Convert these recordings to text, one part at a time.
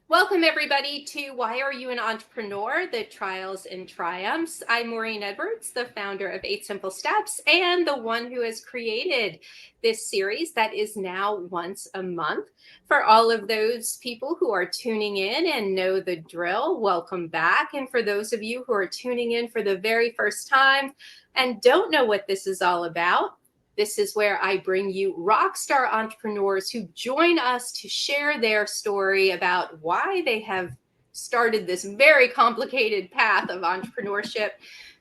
Welcome, everybody, to Why Are You an Entrepreneur? The Trials and Triumphs. I'm Maureen Edwards, the founder of 8 Simple Steps and the one who has created this series that is now once a month. For all of those people who are tuning in and know the drill, welcome back. And for those of you who are tuning in for the very first time and don't know what this is all about, this is where I bring you rock star entrepreneurs who join us to share their story about why they have started this very complicated path of entrepreneurship,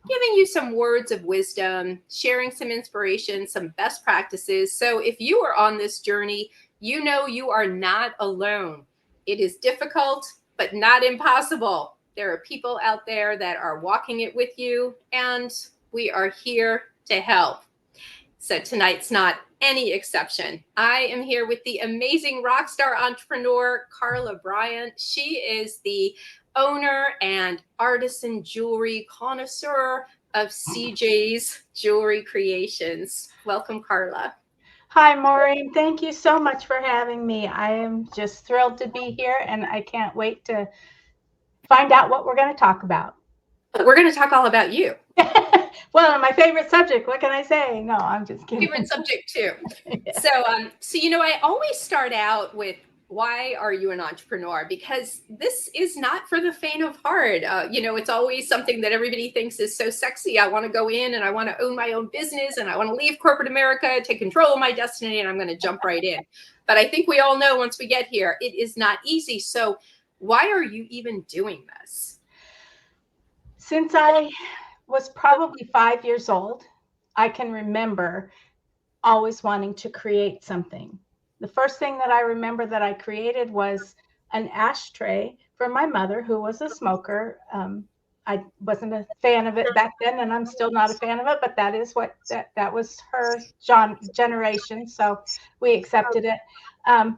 giving you some words of wisdom, sharing some inspiration, some best practices. So if you are on this journey, you know you are not alone. It is difficult, but not impossible. There are people out there that are walking it with you, and we are here to help. So tonight's not any exception. I am here with the amazing rock star entrepreneur, Carla Bryant. She is the owner and artisan jewelry connoisseur of CJ's Jewelry Creations. Welcome, Carla. Hi, Maureen. Thank you so much for having me. I am just thrilled to be here, and I can't wait to find out what we're going to talk about. We're going to talk all about you. Well, my favorite subject. What can I say? No, I'm just kidding. Favorite subject too. Yeah. So I always start out with why are you an entrepreneur? Because this is not for the faint of heart. It's always something that everybody thinks is so sexy. I want to go in and I want to own my own business and I want to leave corporate America, take control of my destiny, and I'm going to jump right in. But I think we all know once we get here, it is not easy. So why are you even doing this? Since I was probably 5 years old, I can remember always wanting to create something. The first thing that I remember that I created was an ashtray for my mother, who was a smoker. I wasn't a fan of it back then, and I'm still not a fan of it, but that is what that was her generation, so we accepted it. I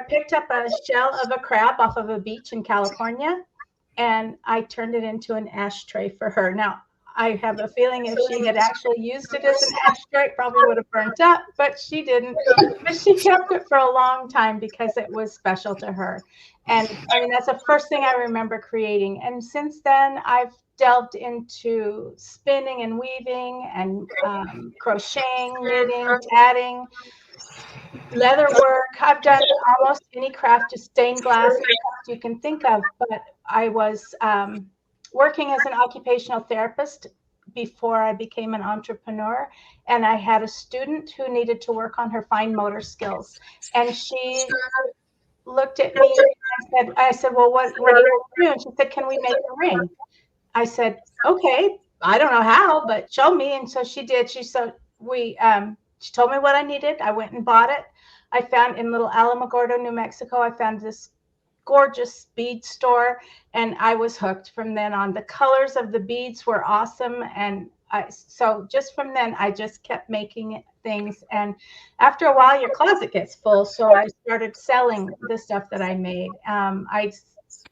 picked up a shell of a crab off of a beach in California, and I turned it into an ashtray for her. Now, I have a feeling if she had actually used it as an ashtray, it probably would have burnt up, but she didn't. But she kept it for a long time because it was special to her. And I mean, that's the first thing I remember creating. And since then, I've delved into spinning and weaving and crocheting, knitting, tatting, leather work. I've done almost any craft, just stained glass craft you can think of. But I was working as an occupational therapist before I became an entrepreneur, and I had a student who needed to work on her fine motor skills, and she looked at me and I said, well, what do you want to do? And she said, can we make a ring? I said, okay, I don't know how, but show me. And so she did. She told me what I needed. I went and bought it. I found in Little Alamogordo, New Mexico, I found this gorgeous bead store, and I was hooked from then on. The colors of the beads were awesome, and so just from then I just kept making things. And after a while your closet gets full, so I started selling the stuff that I made. I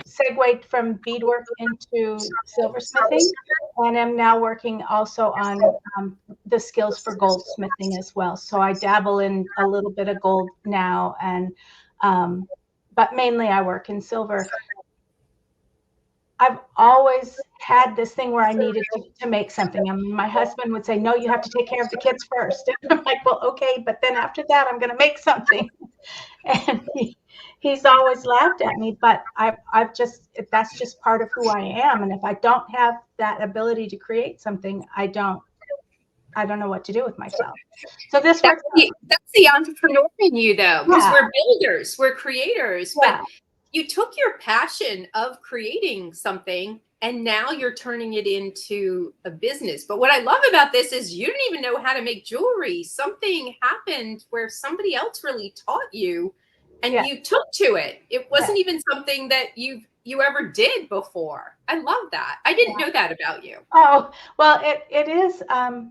segued from beadwork into silversmithing, and am now working also on the skills for goldsmithing as well. So I dabble in a little bit of gold now, and but mainly I work in silver. I've always had this thing where I needed to make something. And my husband would say, no, you have to take care of the kids first. And I'm like, well, okay, but then after that, I'm going to make something. And he's always laughed at me, but that's just part of who I am. And if I don't have that ability to create something, I don't know what to do with myself. So that's the entrepreneur in you, though, because we're builders, we're creators. Yeah. But you took your passion of creating something and now you're turning it into a business. But what I love about this is you didn't even know how to make jewelry. Something happened where somebody else really taught you and you took to it. It wasn't even something that you ever did before. I love that. I didn't know that about you. Oh, well, it is. I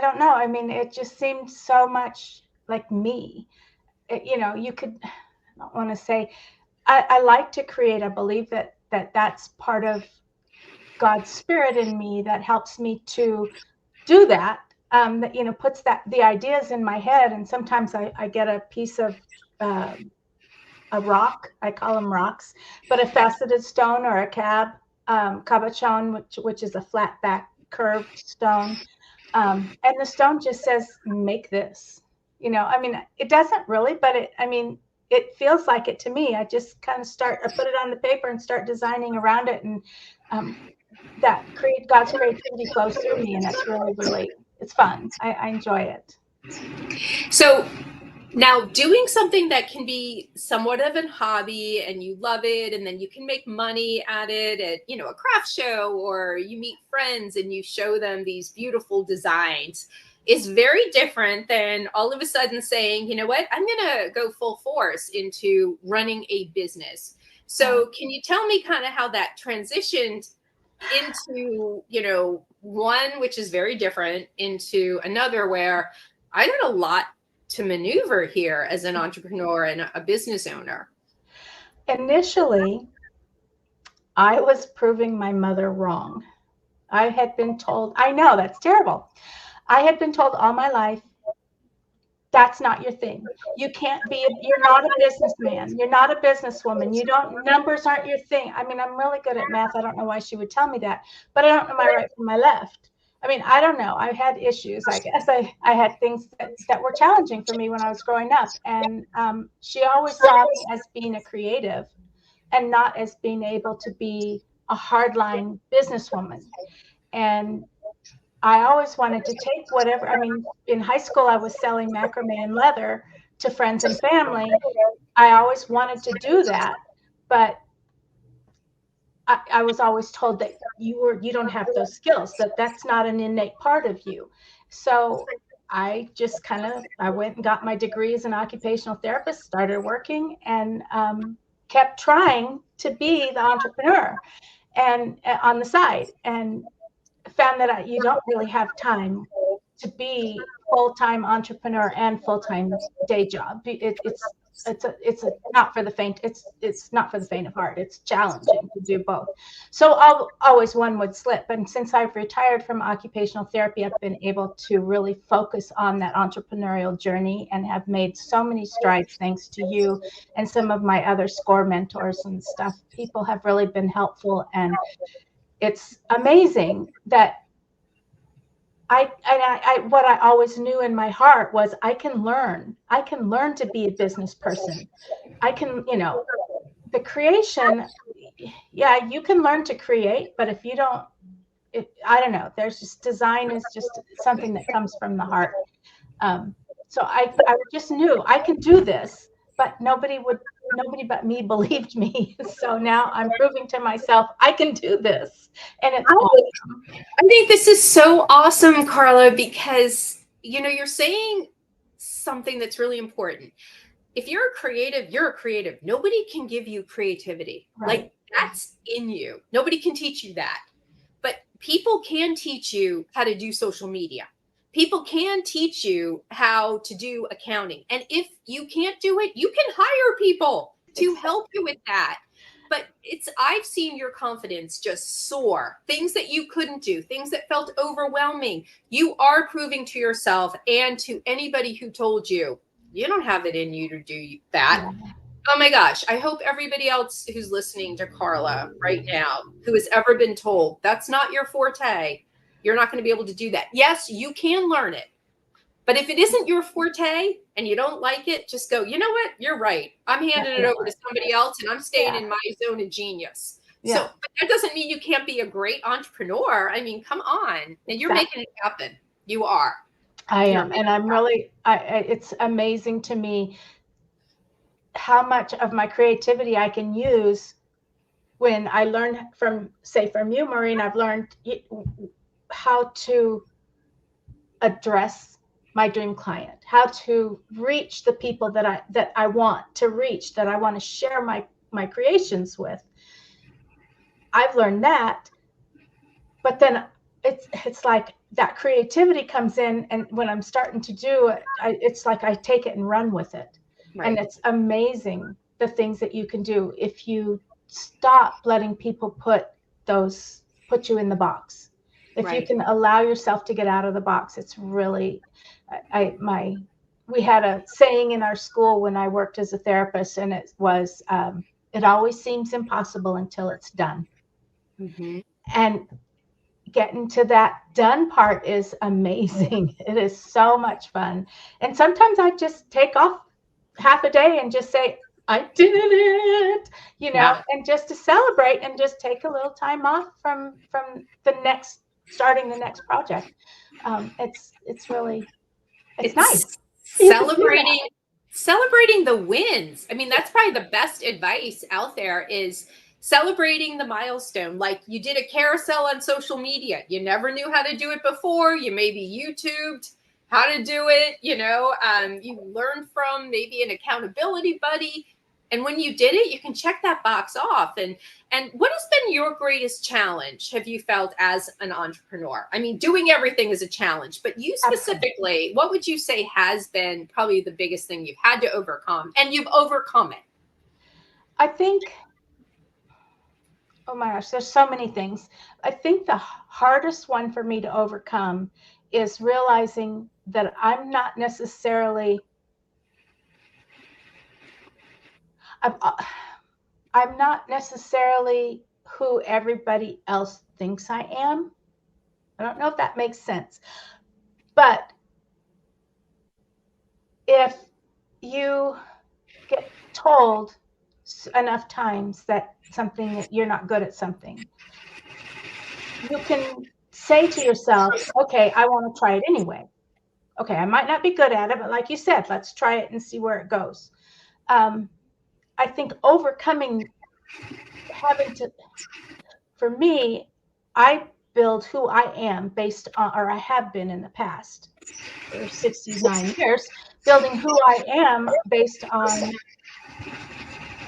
don't know. I mean, it just seemed so much like me. You could, I don't want to say, I like to create. I believe that's part of God's spirit in me that helps me to do that. That puts the ideas in my head, and sometimes I get a piece of a rock. I call them rocks, but a faceted stone or a cabochon, which is a flat back curved stone. And the stone just says, make this. I mean, it doesn't really, but it feels like it to me. I just kind of I put it on the paper and start designing around it. And God's creativity flows through me. And it's really, really, it's fun. I enjoy it. So now doing something that can be somewhat of a hobby and you love it, and then you can make money at it at, a craft show, or you meet friends and you show them these beautiful designs, is very different than all of a sudden saying, you know what, I'm going to go full force into running a business. So can you tell me kind of how that transitioned into, one which is very different into another where I got a lot to maneuver here as an entrepreneur and a business owner? Initially, I was proving my mother wrong. I had been told, I know that's terrible. I had been told all my life, that's not your thing. You're not a businessman. You're not a businesswoman. Numbers aren't your thing. I mean, I'm really good at math. I don't know why she would tell me that, but I don't know my right from my left. I mean, I don't know. I had issues. I guess I had things that were challenging for me when I was growing up. And she always saw me as being a creative and not as being able to be a hardline businesswoman. And I always wanted to take whatever, in high school, I was selling macrame and leather to friends and family. I always wanted to do that, but I was always told that you don't have those skills, that's not an innate part of you. So I just I went and got my degree as an occupational therapist, started working, and kept trying to be the entrepreneur and on the side, and found that you don't really have time to be full-time entrepreneur and full-time day job. It's not for the faint. It's not for the faint of heart. It's challenging to do both. So always one would slip. And since I've retired from occupational therapy, I've been able to really focus on that entrepreneurial journey and have made so many strides thanks to you and some of my other SCORE mentors and stuff. People have really been helpful, and it's amazing that what I always knew in my heart was I can learn to be a business person. I can, the creation, yeah, you can learn to create, but if you don't, I don't know, there's just, design is just something that comes from the heart. So I just knew I can do this, but nobody but me believed me. So now I'm proving to myself I can do this, and it's awesome. I think this is so awesome, Carla, because you're saying something that's really important. If you're a creative, you're a creative. Nobody can give you creativity. Right. Like, that's in you. Nobody can teach you that. But people can teach you how to do social media. People can teach you how to do accounting. And if you can't do it, you can hire people to help you with that. But I've seen your confidence just soar. Things that you couldn't do, things that felt overwhelming. You are proving to yourself and to anybody who told you, you don't have it in you to do that. Oh my gosh. I hope everybody else who's listening to Carla right now, who has ever been told that's not your forte, you're not going to be able to do that. Yes, you can learn it. But if it isn't your forte and you don't like it, just go, you know what? You're right. I'm handing it over to somebody else, and I'm staying in my zone of genius. Yeah. So but that doesn't mean you can't be a great entrepreneur. I mean, come on. And you're making it happen. You are. I am. And I'm really, it's amazing to me how much of my creativity I can use when I learn from you, Maureen. I've learned how to address my dream client, how to reach the people that I want to reach, that I want to share my creations with. I've learned that, but then it's like that creativity comes in, and when I'm starting to do it, it's like I take it and run with it. Right. And it's amazing the things that you can do if you stop letting people put you in the box. If you can allow yourself to get out of the box, it's really, my we had a saying in our school when I worked as a therapist, and it was, it always seems impossible until it's done. Mm-hmm. And getting to that done part is amazing. It is so much fun. And sometimes I just take off half a day and just say, I did it, Yeah. and just to celebrate and just take a little time off from the next, starting the next project. It's really, it's nice. It's You can do that. celebrating the wins. I mean, that's probably the best advice out there is celebrating the milestone. Like you did a carousel on social media. You never knew how to do it before. You maybe YouTubed how to do it, you learned from maybe an accountability buddy. And when you did it, you can check that box off. And what has been your greatest challenge, have you felt, as an entrepreneur? I mean, doing everything is a challenge, but you specifically, what would you say has been probably the biggest thing you've had to overcome, and you've overcome it? I think, oh my gosh, there's so many things. I think the hardest one for me to overcome is realizing that I'm not necessarily, I'm not necessarily who everybody else thinks I am. I don't know if that makes sense. But if you get told enough times that you're not good at something, you can say to yourself, okay, I want to try it anyway. Okay, I might not be good at it, but like you said, let's try it and see where it goes. I think overcoming for me, I build who I am based on, or I have been in the past for 69 years, building who I am based on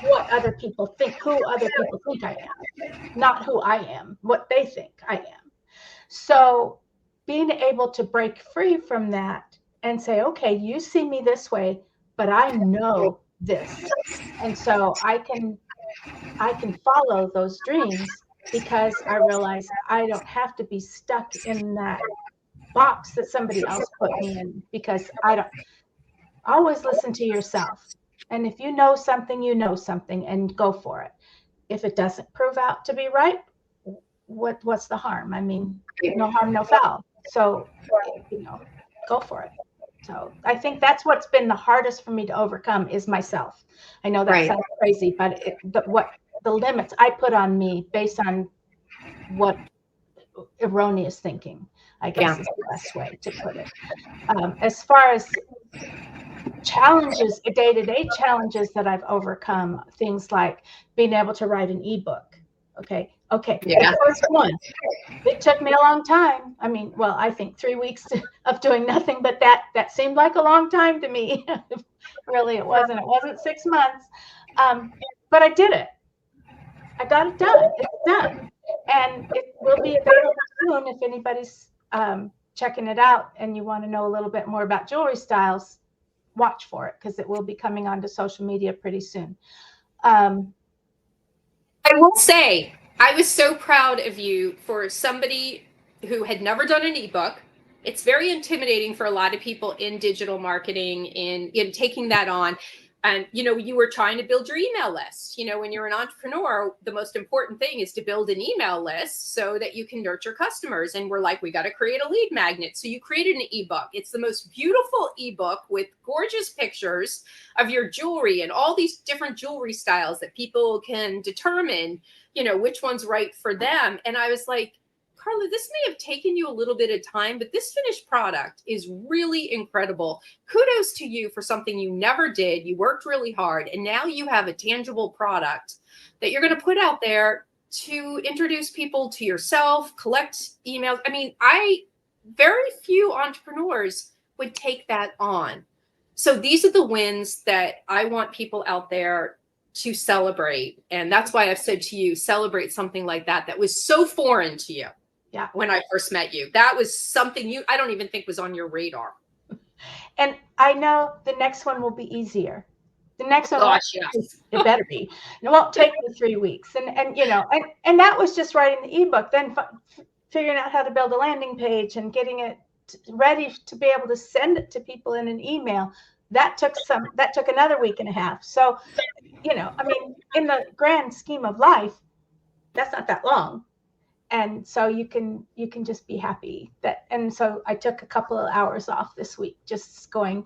what other people think, who other people think I am, not who I am, what they think I am. So being able to break free from that and say, okay, you see me this way, but I know this. And so I can follow those dreams because I realize I don't have to be stuck in that box that somebody else put me in, because I don't. Always listen to yourself. And if you know something, and go for it. If it doesn't prove out to be right, what's the harm? I mean, no harm, no foul. So, go for it. So I think that's what's been the hardest for me to overcome is myself. I know that sounds crazy, but what the limits I put on me based on what erroneous thinking, I guess, is the best way to put it. As far as challenges, day-to-day challenges that I've overcome, things like being able to write an ebook. Okay. Yeah. The first one, it took me a long time. I mean, well, I think 3 weeks of doing nothing, but that seemed like a long time to me. Really, it wasn't. It wasn't 6 months. But I did it. I got it done. It's done. And it will be available soon if anybody's checking it out and you want to know a little bit more about jewelry styles. Watch for it, because it will be coming onto social media pretty soon. I will say, I was so proud of you for somebody who had never done an ebook. It's very intimidating for a lot of people in digital marketing, in taking that on. And, you were trying to build your email list. When you're an entrepreneur, the most important thing is to build an email list so that you can nurture customers. And we're like, we got to create a lead magnet. So you created an ebook. It's the most beautiful ebook with gorgeous pictures of your jewelry and all these different jewelry styles that people can determine, which one's right for them. And I was like, Carla, this may have taken you a little bit of time, but this finished product is really incredible. Kudos to you for something you never did. You worked really hard, and now you have a tangible product that you're going to put out there to introduce people to yourself, collect emails. I mean, very few entrepreneurs would take that on. So these are the wins that I want people out there to celebrate. And that's why I've said to you, celebrate something like that was so foreign to you. Yeah. When I first met you, that was something I don't even think was on your radar. And I know the next one will be easier. The next one, yes. It better be. It won't take me 3 weeks. And that was just writing the ebook. Then figuring out how to build a landing page and getting it ready to be able to send it to people in an email, that took another week and a half. So, I mean, in the grand scheme of life, that's not that long. And so you can just be happy that. And so I took a couple of hours off this week, just going,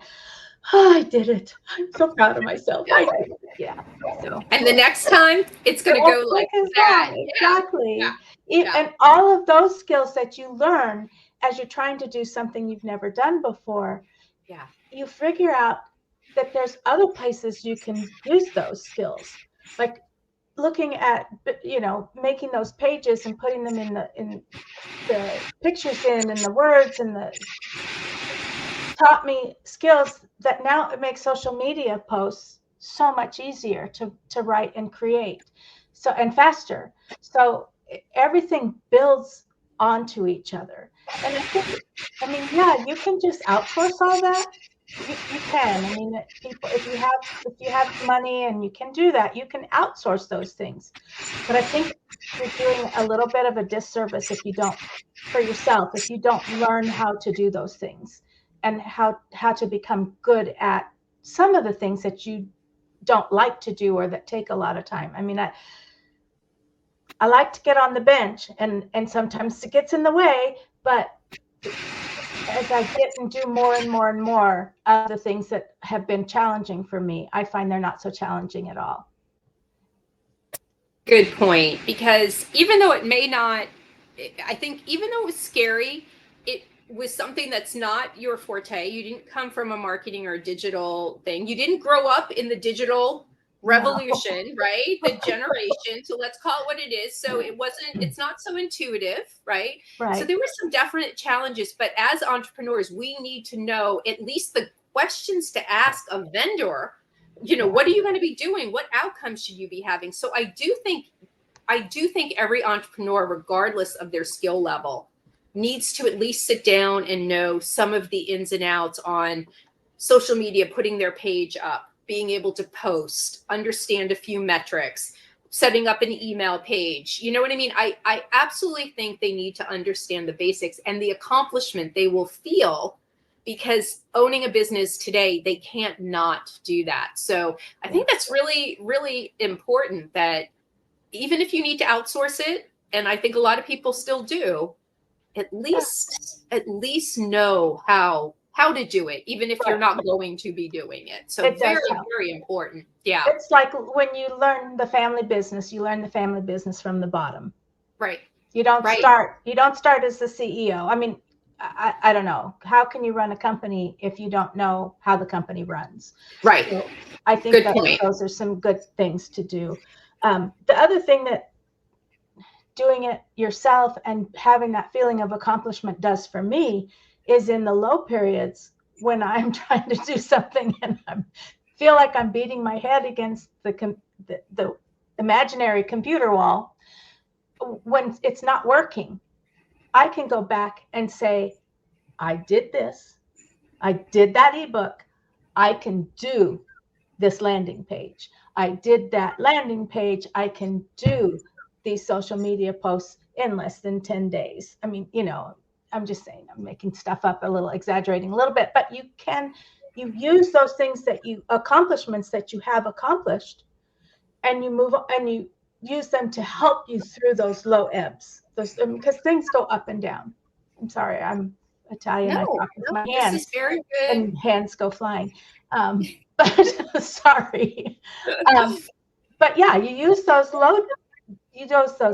oh, I did it. I'm so proud of myself. I did it. Yeah. So, And the next time it's going to as go like quick as that. that. Exactly. Yeah. And all of those skills that you learn as you're trying to do something you've never done before, Yeah. you figure out that there's other places you can use those skills. Like looking at, making those pages and putting them in the pictures and the words and the taught me skills that now it makes social media posts so much easier to write and create, so, and faster. So everything builds onto each other. And I mean, yeah, you can just outsource all that. You can. I mean, people, if you have money and you can do that, you can outsource those things. But I think you're doing a little bit of a disservice if you don't, for yourself, if you don't learn how to do those things and how to become good at some of the things that you don't like to do or that take a lot of time. I mean, I like to get on the bench and sometimes it gets in the way, but as I get and do more and more and more of the things that have been challenging for me, I find they're not so challenging at all. Good point. Because even though it may not, I think even though it was scary, it was something that's not your forte. You didn't come from a marketing or a digital thing. You didn't grow up in the digital revolution, right? The generation. So let's call it what it is. So it's not so intuitive, right? So there were some definite challenges, but as entrepreneurs, we need to know at least the questions to ask a vendor. What are you going to be doing? What outcomes should you be having? So I do think every entrepreneur, regardless of their skill level, needs to at least sit down and know some of the ins and outs on social media, putting their page up, being able to post, understand a few metrics, setting up an email page. You know what I mean? I absolutely think they need to understand the basics and the accomplishment they will feel, because owning a business today, they can't not do that. So I think that's really, really important, that even if you need to outsource it, and I think a lot of people still do, at least know how to do it, even if you're not going to be doing it. So very, very important. Yeah. It's like when you learn the family business, you learn the family business from the bottom. Right. You don't start as the CEO. I mean, I don't know. How can you run a company if you don't know how the company runs? Right. So I think those are some good things to do. The other thing that doing it yourself and having that feeling of accomplishment does for me is in the low periods when I'm trying to do something and I feel like I'm beating my head against the imaginary computer wall. When it's not working, I can go back and say, I did this. I did that ebook. I can do this landing page. I did that landing page. I can do these social media posts in less than 10 days. I mean, I'm just saying, I'm making stuff up a little, exaggerating a little bit, but you use those things accomplishments that you have accomplished, and you move and you use them to help you through those low ebbs, because things go up and down. I'm sorry, I'm Italian. I talk with my hands. This is very good. And hands go flying. But sorry. But yeah, you use those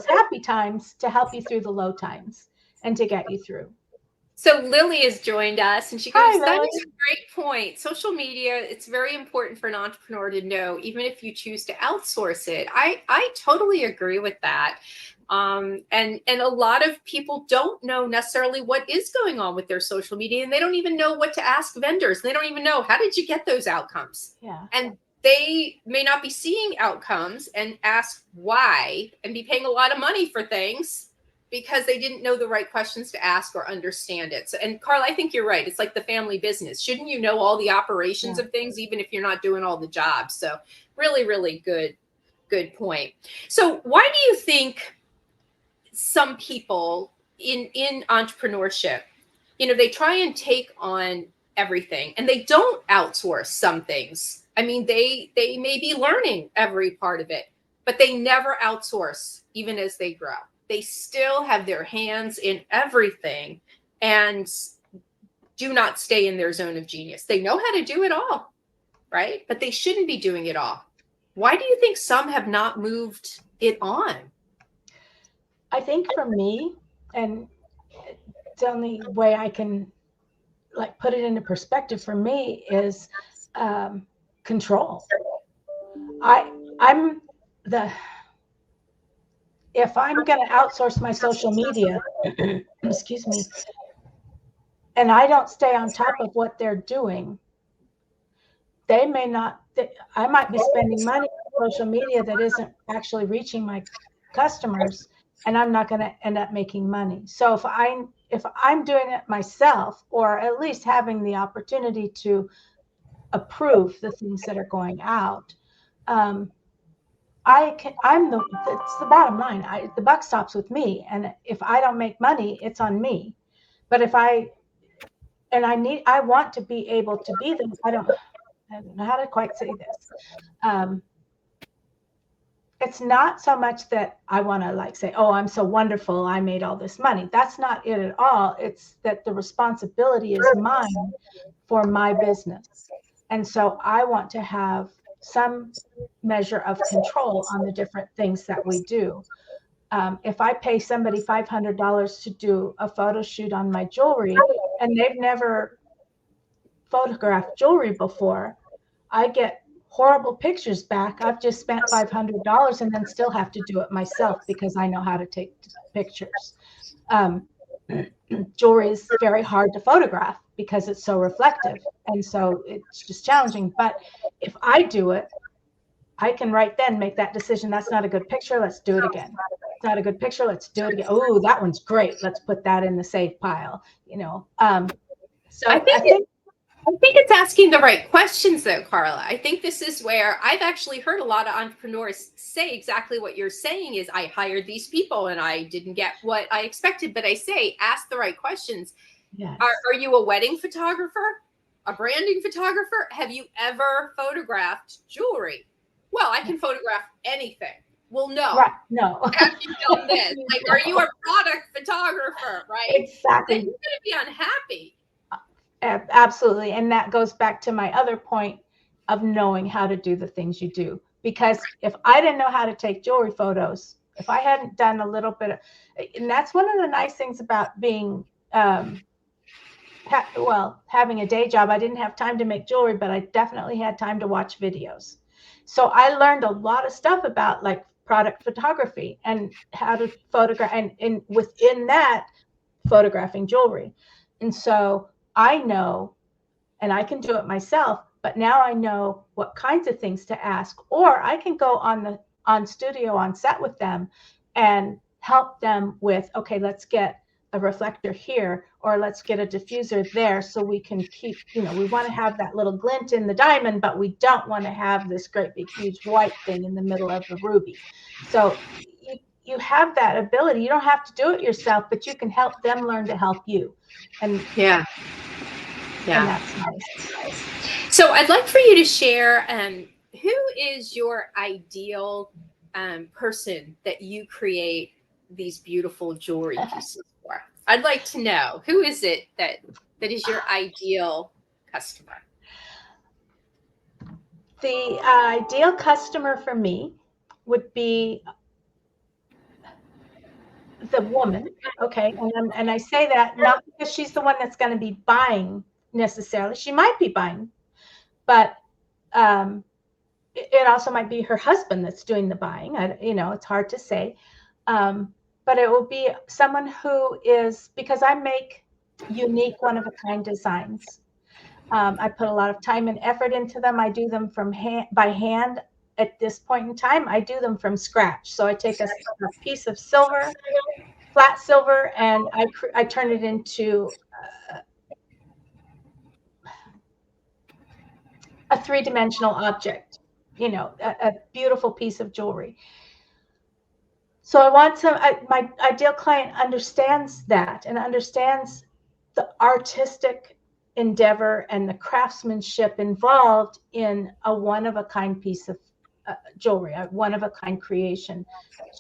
happy times to help you through the low times and to get you through. So Lily has joined us and she goes, that is a great point. Social media, it's very important for an entrepreneur to know, even if you choose to outsource it. I totally agree with that. And a lot of people don't know necessarily what is going on with their social media, and they don't even know what to ask vendors. They don't even know, how did you get those outcomes? Yeah. And they may not be seeing outcomes and ask why and be paying a lot of money for things because they didn't know the right questions to ask or understand it. So, and Carla, I think you're right. It's like the family business. Shouldn't you know all the operations of things, even if you're not doing all the jobs? So really, really good point. So why do you think some people in entrepreneurship they try and take on everything, and they don't outsource some things. I mean, they may be learning every part of it, but they never outsource even as they grow. They still have their hands in everything and do not stay in their zone of genius. They know how to do it all, right? But they shouldn't be doing it all. Why do you think some have not moved it on? I think for me, and the only way I can like put it into perspective for me is control. I'm the if I'm going to outsource my social media, excuse me, and I don't stay on top of what they're doing, they may not, I might be spending money on social media that isn't actually reaching my customers, and I'm not going to end up making money. So if I'm doing it myself, or at least having the opportunity to approve the things that are going out, it's the bottom line. The buck stops with me. And if I don't make money, it's on me. But I want to be able to be them. I don't know how to quite say this. It's not so much that I want to like say, oh, I'm so wonderful, I made all this money. That's not it at all. It's that the responsibility is mine for my business. And so I want to have some measure of control on the different things that we do. If I pay somebody $500 to do a photo shoot on my jewelry and they've never photographed jewelry before, I get horrible pictures back. I've just spent $500 and then still have to do it myself because I know how to take pictures. Jewelry is very hard to photograph because it's so reflective. And so it's just challenging. But if I do it, I can right then make that decision. That's not a good picture. Let's do it again. It's not a good picture. Let's do it again. Oh, that one's great. Let's put that in the save pile. So I think it's asking the right questions, though, Carla. I think this is where I've actually heard a lot of entrepreneurs say exactly what you're saying is, I hired these people and I didn't get what I expected. But I say, ask the right questions. yes. Are you a wedding photographer? A branding photographer? Have you ever photographed jewelry? Well, I can photograph anything. Well, no. Right. No. Have you done this? Like, are you a product photographer? Right? Exactly. Then you're going to be unhappy. Absolutely. And that goes back to my other point of knowing how to do the things you do. Because if I didn't know how to take jewelry photos, if I hadn't done a little bit of, and that's one of the nice things about being, having a day job. I didn't have time to make jewelry, but I definitely had time to watch videos. So I learned a lot of stuff about like product photography and how to photograph, and within that, photographing jewelry. And so I know, and I can do it myself, but now I know what kinds of things to ask, or I can go on set with them and help them with, okay, let's get a reflector here, or let's get a diffuser there, so we can keep, we want to have that little glint in the diamond, but we don't want to have this great big huge white thing in the middle of the ruby. So you have that ability. You don't have to do it yourself, but you can help them learn to help you. And yeah. And that's nice. So I'd like for you to share who is your ideal person that you create these beautiful jewelry pieces for. I'd like to know, who is it that is your ideal customer? The ideal customer for me would be the woman. Okay. And I say that not because she's the one that's going to be buying necessarily. She might be buying, but it also might be her husband that's doing the buying. It's hard to say. But it will be someone who is, because I make unique, one-of-a-kind designs. I put a lot of time and effort into them. I do them by hand. At this point in time, I do them from scratch. So I take a piece of silver, flat silver, and I turn it into a three-dimensional object, a beautiful piece of jewelry. So I want my ideal client understands that and understands the artistic endeavor and the craftsmanship involved in a one-of-a-kind piece of jewelry, a one-of-a-kind creation.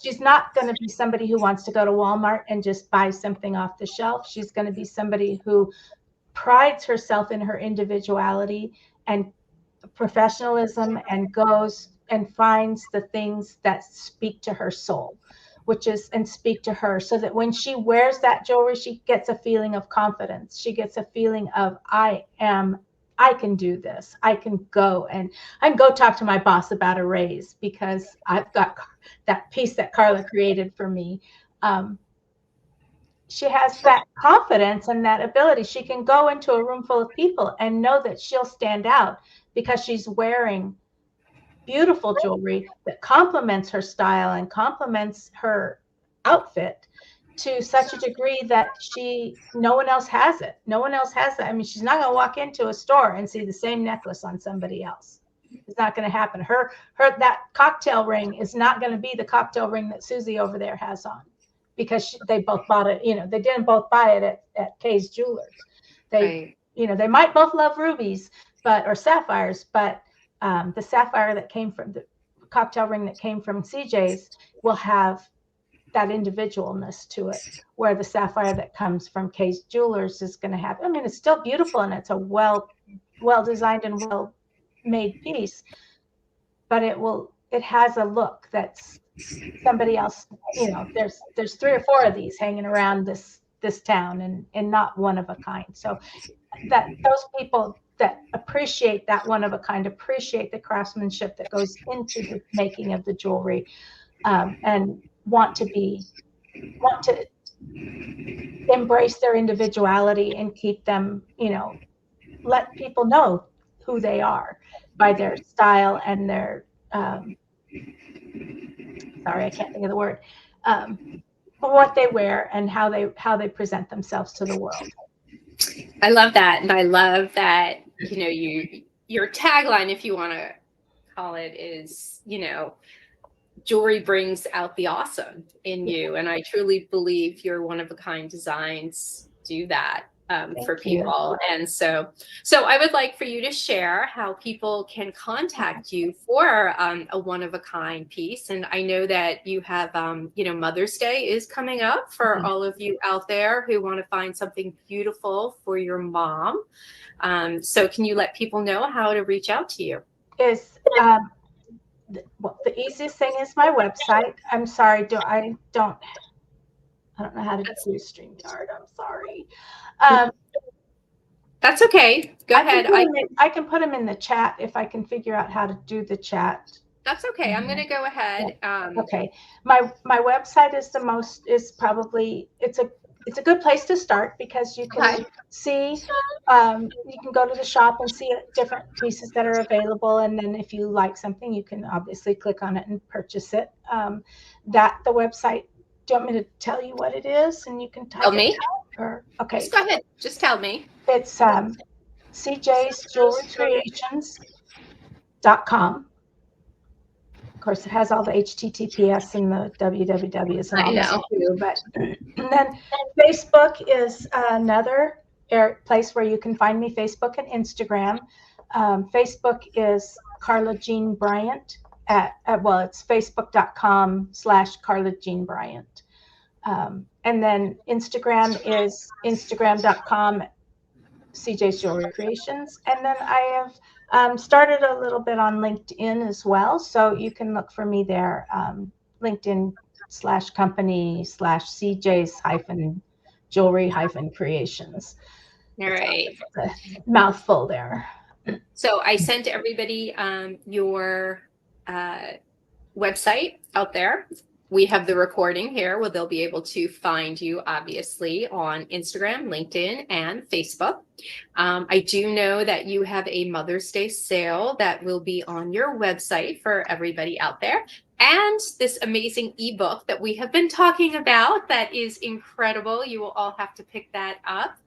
She's not going to be somebody who wants to go to Walmart and just buy something off the shelf. She's going to be somebody who prides herself in her individuality and professionalism, and goes and finds the things that speak to her soul, and speak to her, so that when she wears that jewelry, she gets a feeling of confidence. She gets a feeling of, I can do this. I can go talk to my boss about a raise because I've got that piece that Carla created for me. She has that confidence and that ability. She can go into a room full of people and know that she'll stand out because she's wearing beautiful jewelry that complements her style and complements her outfit to such a degree that no one else has it. No one else has that. I mean, she's not going to walk into a store and see the same necklace on somebody else. It's not going to happen. Her that cocktail ring is not going to be the cocktail ring that Susie over there has on, because they both bought it. They didn't both buy it at Kay's Jewelers. They, right. They might both love rubies, or sapphires, but the sapphire that came from the cocktail ring that came from CJ's will have that individualness to it, where the sapphire that comes from Kay's Jewelers is going to have, I mean, it's still beautiful and it's a well designed and well made piece, but it has a look that's somebody else. There's 3 or 4 of these hanging around this town, and not one of a kind. So that those people that appreciate that one of a kind, appreciate the craftsmanship that goes into the making of the jewelry, and want to embrace their individuality and keep them, let people know who they are by their style and their, sorry, I can't think of the word, what they wear and how they present themselves to the world. I love that. And I love that, your tagline, if you want to call it, is, jewelry brings out the awesome in you. And I truly believe your one-of-a-kind designs do that for people. You. And so I would like for you to share how people can contact you for a one-of-a-kind piece. And I know that you have, Mother's Day is coming up for all of you out there who want to find something beautiful for your mom. So can you let people know how to reach out to you? The easiest thing is my website. I'm sorry, I don't know how to do StreamYard. I'm sorry. That's okay. Go ahead. I can put them in the chat if I can figure out how to do the chat. That's okay. I'm going to go ahead. Okay. My website is probably, it's a good place to start, because you can see, you can go to the shop and see different pieces that are available. And then if you like something, you can obviously click on it and purchase it. The website, do you want me to tell you what it is? And you can type tell me. Okay. Just go ahead. Just tell me. It's cjsjewelrycreations.com. Of course, it has all the HTTPS and the wwws and all that too. But and then Facebook is another place where you can find me. Facebook and Instagram. Facebook is Carla Jean Bryant it's facebook.com/Carla Jean Bryant. And then Instagram is instagram.com CJ's Jewelry Creations. And then I have started a little bit on LinkedIn as well. So you can look for me there, LinkedIn/company/CJ's-jewelry-creations. All right. It's a mouthful there. So I sent everybody your website out there. We have the recording here where they'll be able to find you, obviously, on Instagram, LinkedIn, and Facebook. I do know that you have a Mother's Day sale that will be on your website for everybody out there. And this amazing ebook that we have been talking about that is incredible. You will all have to pick that up.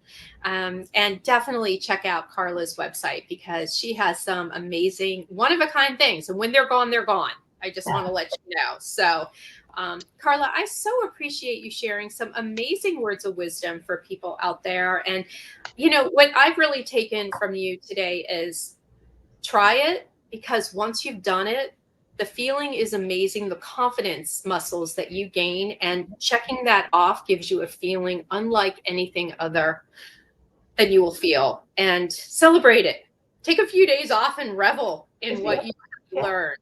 And definitely check out Carla's website, because she has some amazing one-of-a-kind things. And when they're gone, they're gone. I just want to let you know. So Carla, I so appreciate you sharing some amazing words of wisdom for people out there. And, you know, what I've really taken from you today is try it, because once you've done it, the feeling is amazing. The confidence muscles that you gain, and checking that off gives you a feeling unlike anything other than you will feel. And celebrate it. Take a few days off and revel in what you have learned.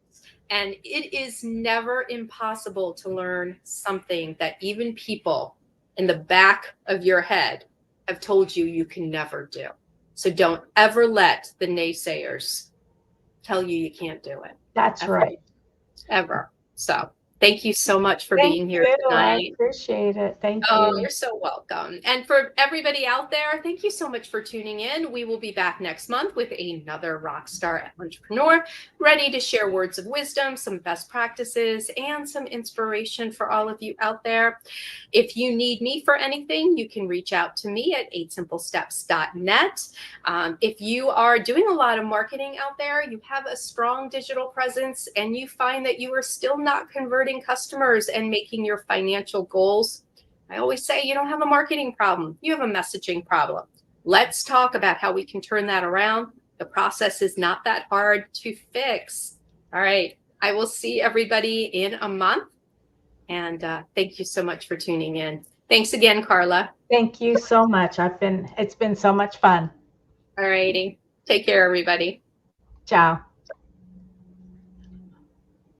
And it is never impossible to learn something that even people in the back of your head have told you you can never do. So don't ever let the naysayers tell you you can't do it. That's ever, right. Ever. So thank you so much for Thank being here you. tonight. I appreciate it. Thank Oh, you. you're so welcome. And for everybody out there, thank you so much for tuning in. We will be back next month with another rock star entrepreneur ready to share words of wisdom, some best practices, and some inspiration for all of you out there. If you need me for anything, you can reach out to me at 8simplesteps.net. If you are doing a lot of marketing out there, you have a strong digital presence, and you find that you are still not converting customers and making your financial goals, I always say you don't have a marketing problem. You have a messaging problem. Let's talk about how we can turn that around. The process is not that hard to fix. All right. I will see everybody in a month. And thank you so much for tuning in. Thanks again, Carla. Thank you so much. It's been so much fun. All righty. Take care, everybody. Ciao.